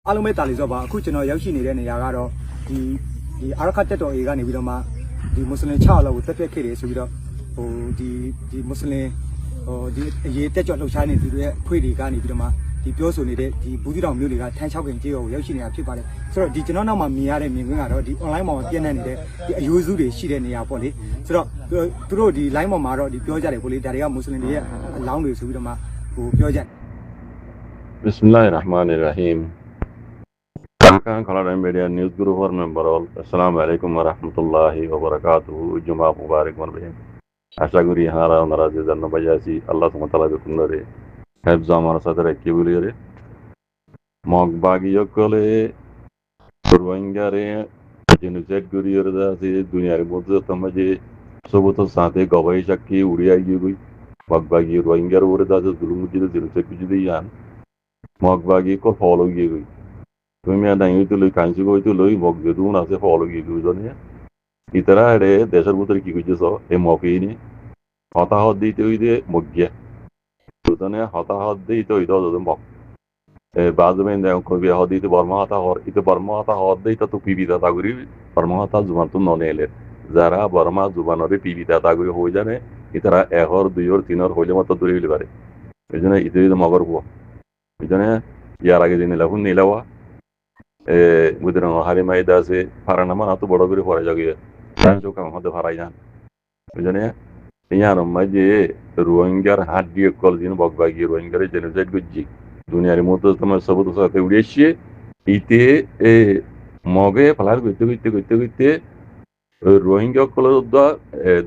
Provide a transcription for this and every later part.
အားလုံးပဲတာလီဆိုပါအခုကျွန်တော်ရောက်ရှိနေတဲ့နေရာကတော့ဒီအာရခတ်တက်တော်အေကနေပြီးတော့မှဒီမွတ်စလင်6လောက်ကိုတက်ပြက်ခဲ့တယ်ဆိုပြီးတော့ဒီမွတ်စလင်ဒီအရေးတက်ကြွလှုပ်ရှားနေသူတွေရဲ့အဖွဲ့တွေကနေပြီးတော့မှဒီပြောဆိုနေတဲ့ဒီဘူးတီတောင်မျိုးတွေကထန်း6ခင်ကြေးရောကိုရောက်ရှိနေတာဖြစ်ပါတယ်ဆိုတော့ဒီကျွန်တော်နောက်မှာမြင်ရတဲ့မြင်ကွင်းကတော့ဒီ online ပေါ်မှာပြန့်နှံ့နေတဲ့ဒီအယိုးစုတွေရှိတဲ့နေရာပေါ့လေဆိုတော့သူတို့ဒီ line ပေါ်မှာတော့ဒီပြောကြတယ်ပေါ့လေဒါတွေကမွတ်စလင်တွေရဲ့အလောင်းတွေဆိုပြီးတော့မှဟိုပြောကြတယ် Bismillahir Rahmanir Rahim. Kan Kalaran Media News Group or member all. Assalamu alaikum wa rahmatullahi wa barakatuh. Juma Mubarak Marbe. Ashaguri Hara Narazi and Nabajasi, Allah Sumatala Kunare. Hebzamar Sadra Kibulire. Mogbagi Yokole. Ruangare. Genuset Guriada, Dunia Moza Tamaji. Soboto Sante Gawai Shaki, Uria Yugi. Mogbagi Ruangar Urda, Zuluji, Zilusepidian. Mogbagi ko follow you. তুমি আর ডাইনি তো লই কাঞ্চি কই তো লই mug যে দুন আছে ফলো কি দুজনে ইতরা রে দেশের ভিতরে কি কইছস এ মফিনি হতাহত দিতে হইতে মগিয়া দুজনে হতাহত দিতে হইতো দুজন মগ এ বাজমেন দেও কবি হত দিতে বর্মা হতা হর ইতে বর্মা হতা হত দিতে তো পিবিতা তাগুরি বর্মা হতা জুমান তো ননেলে যারা বর্মা জুবানরে পিবিতা তাগুরি হই জানে ইতরা এহর দুইর তিনর হইলে মত দূরে হইলে পারে এজন্য ইতে মগর হো এজন্য ইয়ার আগে দিন লাগুন নিলাওয়া বুঝলেন হারিমাই দাসে ফারানামা না তো বড় করে পড়া যাবে তাই কাম হতে ফারাই যান বুঝলেন ইয়ার মাঝে রোহিঙ্গার হাত দিয়ে কল দিন বকবাগি রোহিঙ্গারে জেনোসাইড গুজি দুনিয়ার মতো তোমার সবুজ সাথে উড়েছে ইতে মগে ফালার করতে রোহিঙ্গা কল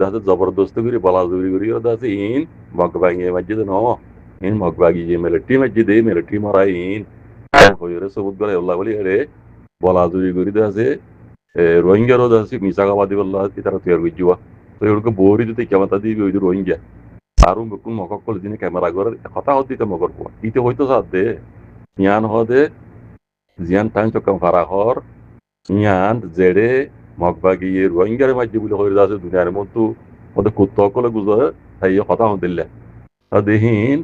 দাসে জবরদস্ত করে বলাজুরি করি দাসে ইন বকবাগি মাঝে ন ইন বকবাগি যে মিলিটারি মাঝে দে মিলিটারি মারাই ইন হইরে সবুজ করে আল্লাহ বলি আরে বলাজুরি করি দাসে রোহিঙ্গারও দাসে মিসাগাবাদি বল্লা তারা তৈরি করছিবা তো এগুলোকে বহরি যদি কেমন দিবি ওই রোহিঙ্গা আরো কোন মকক করে দিনে ক্যামেরা করে কথা হতে মকর কোয়া ইতে হয়তো সাথে ইয়ান হদে জিয়ান টাইম চকাম ফারা হর ইয়ান জেডে মকবাগি রোহিঙ্গার মাঝে বলে হইরে দাসে দুনিয়ার মতো ওদের কুত্তা কলে গুজরে তাই কথা হদিল্লা দেহিন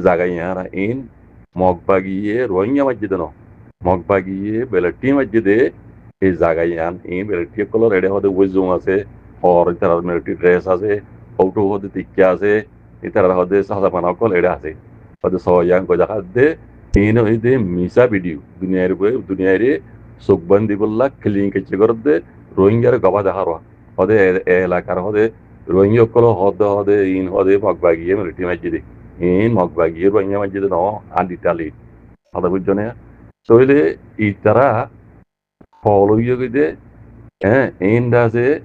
জায়গা ইয়ারা ইন মগবাগিয়ে রোহিঙ্গা মসজিদে ন মগবাগিয়ে বেলটি মসজিদে এই জায়গায় আন এই বেলটি কলর এডে হতে ওইজুম আছে আর তার মিলিটারি ড্রেস আছে ফটো হতে টিকা আছে এটার হতে সাদা পানা কল এডে আছে হতে সয়াং কো জায়গা দে ইন হইতে মিসা ভিডিও দুনিয়ারে সুকবন্দি বললা ক্লিন কেচে করতে রোহিঙ্গার গবা দেখার হতে এলাকার হতে রোহিঙ্গা কল হতে ইন হতে মগবাগিয়ে মিলিটারি মসজিদে in Mogbagi, Rohingya Majid no, and Italy. Other with Jonia. So itara follow you with it, in does it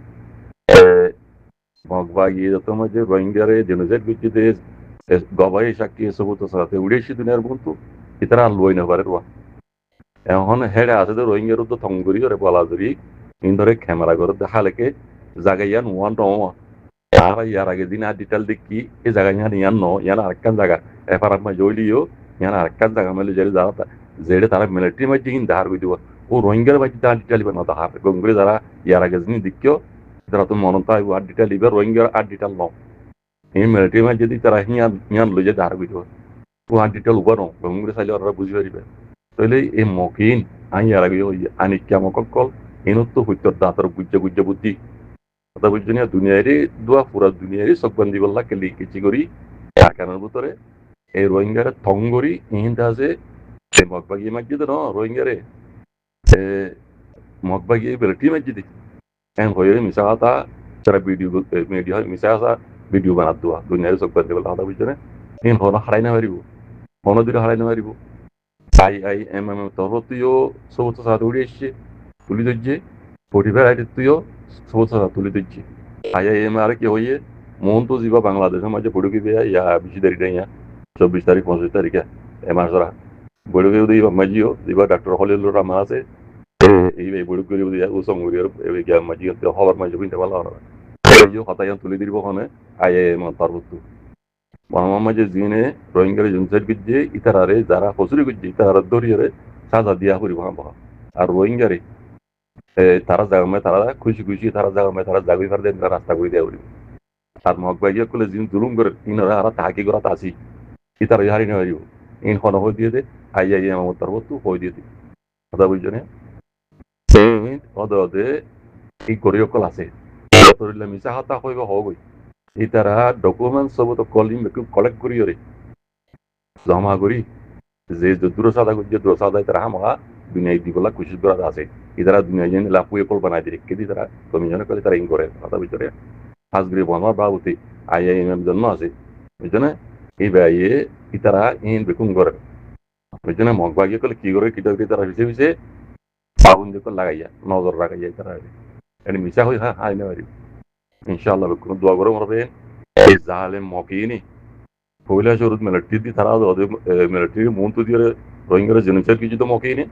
Mogbagi, the Tomaji, Rohingya, Geneset, which it is Gawai Shaki, Sobuto Sate, Udishi to Nerbuntu, Itara Loina Varua. And on a head as the Rohingya of the Tonguri or Balazuri, in the camera got the Halake, Zagayan, one to one. Yaragazina detail the key is a Yano, Yana Kanzaga, Efarama Jolio, Yana Kanzaga Melizata, Zedata military machine there with you, who Rohingya Vajitan detail another half, Gongrizara, Yaragazini Dikyo, Dratu Monontai, who had detail liver, Rohingya at detail law. In military majority, Tarahian, Yan Luja are with you, who had detail one, Gongrisal or Buzuri. So a mokin, and Yaragio, and it Yamakol, Inutu with your daughter Gujabuti. Virginia Dunieri, Dua Fura Dunieri, Sokbandi will luckily Kichigori, Yakanan Butore, a Rohingya Tongori, in does a Mogbagi Majidano, Rohingya, a Mogbagi, Belti Majidi, and Hoyer Misata, Charabidu, Media, Misasa, Vidu Vanatua, Dunieri Sokbandi will have a vision in Hona Harina Varibu, Hono de Harina Varibu. I am a Torotio, so to Sadurishi, Pulidoji, Potiver to you. Sosa তুলে দিচ্ছি আইআইএমআর কি হয়ে মন তো যাবা বাংলাদেশের মাঝে পড়ুকি বেয়া ইয়া 20 তারিখ ইয়া 24 তারিখ 25 তারিখে এমাসরা পড়ুকি দিবা মাজিও দিবা ডক্টর হলিলুর রহমান আছে এই পড়ুকি দিবা উসং উরিয়র এই গিয়া মাজিও তো খবর মাঝে বিনতে ভালো হবে এই হতায়ান তুলে দিব কোনে আইআইএম তারবতু বাংলা মাঝে জিনে রোহিঙ্গার জনসাইড গিয়ে ইতারারে যারা ফসরি গিয়ে ইতারা দরিয়রে সাজা দিয়া করিব আর রোহিঙ্গারে তারা জায়গা তারা খুশি তারা জায়গা তারা জাগি ফার দেন রাস্তা করে দেয় আর মগবাগিয়া কলে জিন জুলুম করে ইনরা আর তাহাকি করা তাসি ইতারা হারি না হইব ইন হন হই দিয়ে দে আইআইএম আমার তরফ হই দিয়ে কথা বুঝছো না অদে এই করিয়কল আছে তরিলে মিছা হাতা হইব হগই এই তারা ডকুমেন্ট সব তো কলিং কালেক্ট করি রে জমা করি যে দূরসাদা যে দূরসাদা তারা হামা দুনিয়ায় দিবলা কোশিশ করা আছে ইদারা দুনিয়া জেনে লাপুয়ে কল বানাই দিরে কেদি তারা কমিশনে করে তারা ইন করে কথা বুঝছো রে আজগরি বনমার বাবুতে আইআইএম জন্ম আছে বুঝছো না এই বাইয়ে ইতারা ইন বেকুম করে বুঝছো না মগবাগিয়ে কলে কি করে কিটা তারা হিসেবে পাবন যখন লাগাইয়া নজর লাগাইয়া তারা এটা মিশা হই হ্যাঁ হাই না পারি ইনশাআল্লাহ কোনো দোয়া করে মরবেন এই জালেম মকিনি পয়লা শুরুত মিলিটারি দি তারা মিলিটারি মন্ত্র দিয়ে রোহিঙ্গার জনসার কিছু তো মকিনি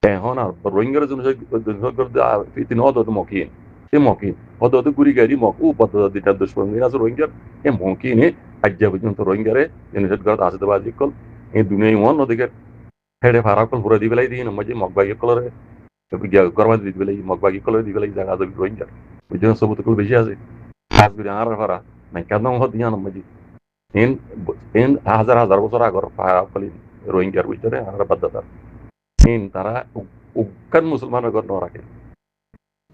এখন আর রোহিঙ্গার জনসার তিন হদ মকিন এ মকিন হদ গুড়ি গাড়ি মক ও পদ্ধতি দিটা দুষ্কর্ম আছে রোহিঙ্গার এ মকিনে আজ্ঞা পর্যন্ত রোহিঙ্গারে জনসার করতে আসতে বাজি কল এই দুনিয়ায় মন ওদিকে হেডে ফারা কল পুরো দি বেলাই দিন মজে মগবাগি কলরে গরমা দি বেলাই মগবাগি কলরে দি বেলাই জায়গা দাবি রোহিঙ্গার বুঝছেন সবুত কল বেশি আছে কাজ করে আর ফারা না কেন হদ দিয়া মজে in হাজার হাজার বছর আগর পালি রোহিঙ্গার ভিতরে আর বাধ্যতা তারা উকান মুসলমানের ঘর রাখে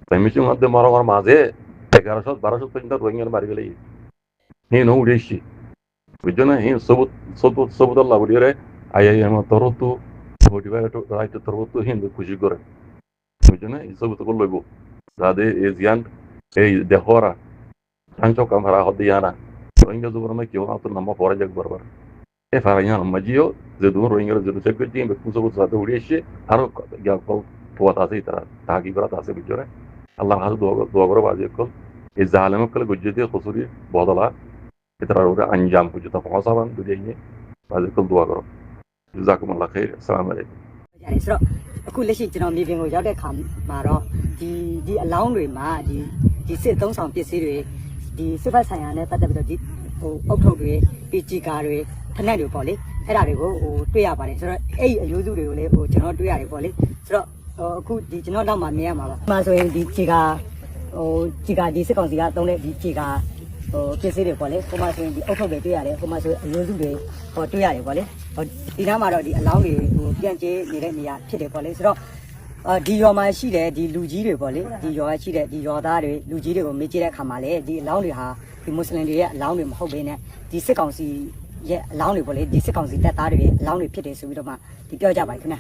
তাই মিশিং মধ্যে মরমার মাঝে 1100-1200 পর্যন্ত রোহিঙ্গার মারি গেলে উড়েছি বুঝছো না সবুত আল্লাহ বুড়িয়ে আইআইএম তরতু রাইট তরতু হিন্দু খুশি করে বুঝছো না এই সবুত করে লইব যাদের এই জিয়ান এই দেহরা সাংচক আমরা হদিয়ানা রোহিঙ্গা দুপুরে কেউ না তো নাম্বার পরে যাক বারবার এ ফারাইয়া মাজিও যে দূর রোহিঙ্গা যে চেক করতে বেকুম সব সাথে উড়ে এসে আরো পোয়াত আছে তারা তাহাকি করা আছে ভিতরে আল্লাহ হাজ দোয়া করে বাজে কল এই জালেম কল গুজতে খসুরি বদলা এটার ওরা আঞ্জাম পর্যন্ত পৌঁছাবান দুনিয়ায় বাজে কল দোয়া করো জাজাকুমুল্লাহ খাইর আসসালামু আলাইকুমဆိုတော့အခုလက်ရှိကျွန်တော်မြေပြင်ကိုရောက်တဲ့ခါမှာတော့ဒီအလောင်းတွေမှာဒီစစ်သုံးဆောင်ပစ္စည်းတွေဒီစစ်ဘက်ဆိုင်ရာနဲ့ပတ်သက်ပြီးတော့ဒီအုတ်ထုတ်တွေပီဂျီကာတွေဖက်နက်တွေပေါ့လေအဲ့ဒါတွေကိုတွေ့ရပါတယ်ဆိုတော့အဲ့ဒီအယိုးစုတွေကိုလည်းကျွန်တော်တွေ့ရတယ်ပေါ့လေဆိုတော့အခုဒီကျွန်တော်တော့မှမြင်ရမှာပါ။မှဆိုရင်ဒီဂျီကာဒီစစ်ကောင်စီကသုံးတဲ့ဒီဂျီကာပစ္စည်းတွေပေါ့လေဟိုမှာဆိုရင်ဒီအုတ်ထုတ်တွေတွေ့ရတယ်ဟိုမှာဆိုအယိုးစုတွေတွေ့ရတယ်ပေါ့လေဒီနားမှာတော့ဒီအလောင်းတွေပြန့်ကျဲနေတဲ့နေရာဖြစ်တယ်ပေါ့လေဆိုတော့ဒီရွာမှာရှိတဲ့ဒီလူကြီးတွေပေါ့လေဒီရွာရှိတဲ့ဒီရွာသားတွေလူကြီးတွေကိုမေးကြည့်တဲ့အခါမှာလေဒီအလောင်းတွေဟာဒီမွတ်စလင်တွေရဲ့အလောင်းတွေမဟုတ်ဘဲနဲ့ဒီစစ်ကောင်စီရဲ့အလောင်းတွေပေါ့လေဒီစစ်ကောင်စီတပ်သားတွေရဲ့အလောင်းတွေဖြစ်တယ်ဆိုပြီးတော့မှဒီပြောကြပါခင်ဗျာ